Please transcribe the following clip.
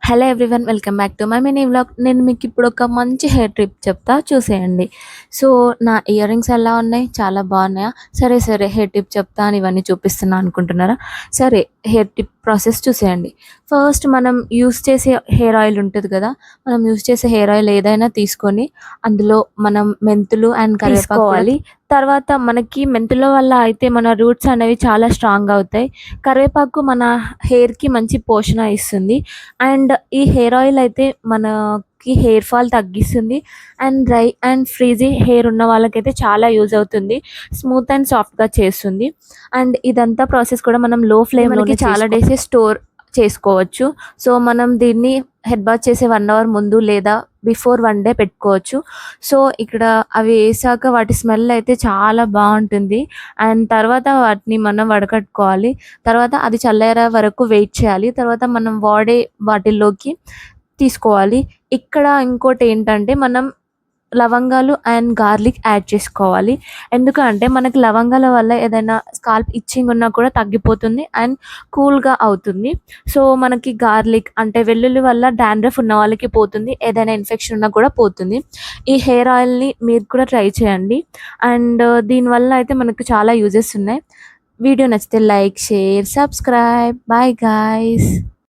Hello everyone, welcome back to my mini vlog. నేను మీకు ఇప్పుడు ఒక మంచి హెయిర్ టిప్ చెప్తా, చూసేయండి. సో నా ఇయర్ రింగ్స్ ఎలా ఉన్నాయి, చాలా బాగున్నాయా? సరే సరే హెయిర్ టిప్ చెప్తా అని ఇవన్నీ చూపిస్తున్నా అనుకుంటున్నారా? సరే, హెయిర్ టిప్ ప్రాసెస్ చూసేయండి. ఫస్ట్ మనం యూస్ చేసే హెయిర్ ఆయిల్ ఉంటుంది కదా, మనం యూస్ చేసే హెయిర్ ఆయిల్ ఏదైనా తీసుకొని అందులో మనం మెంతులు అండ్ కరివేపాకు తీసుకోవాలి. తర్వాత మనకి మెంతుల వల్ల అయితే మన రూట్స్ అనేవి చాలా స్ట్రాంగ్ అవుతాయి. కరివేపాకు మన హెయిర్కి మంచి పోషణ ఇస్తుంది. అండ్ ఈ హెయిర్ ఆయిల్ అయితే మనకి హెయిర్ ఫాల్ తగ్గిస్తుంది. And dry and frizzy hair ఉన్న వాళ్ళకైతే చాలా యూజ్ అవుతుంది. స్మూత్ అండ్ సాఫ్ట్గా చేస్తుంది. అండ్ ఇదంతా ప్రాసెస్ కూడా మనం లో ఫ్లేమ్లోనే చాలా డేస్ స్టోర్ చేసుకోవచ్చు. సో మనం దీన్ని హెడ్ బాత్ చేసే 1 అవర్ ముందు లేదా బిఫోర్ 1 డే పెట్టుకోవచ్చు. సో ఇక్కడ అవి వేసాక వాటి స్మెల్ అయితే చాలా బాగుంటుంది. అండ్ తర్వాత వాటిని మనం వడకట్టుకోవాలి. తర్వాత అది చల్లారే వరకు వెయిట్ చేయాలి. తర్వాత మనం వాడే వాటిల్లోకి తీసుకోవాలి. ఇక్కడ ఇంకోటేంటంటే మనం లవంగాలు అండ్ గార్లిక్ యాడ్ చేసుకోవాలి. ఎందుకంటే మనకి లవంగాల వల్ల ఏదైనా స్కాల్ప్ ఇచ్చింగ్ ఉన్నా కూడా తగ్గిపోతుంది అండ్ కూల్‌గా అవుతుంది. సో మనకి గార్లిక్ అంటే వెల్లుల్లి వల్ల డాండ్రఫ్ ఉన్న వాళ్ళకి పోతుంది. ఏదైనా ఇన్ఫెక్షన్ ఉన్నా కూడా పోతుంది. ఈ హెయిర్ ఆయిల్‌ని మీరు కూడా ట్రై చేయండి. అండ్ దీనివల్ల అయితే మనకు చాలా యూజెస్ ఉన్నాయి. వీడియో నచ్చితే like, share, subscribe. Bye guys.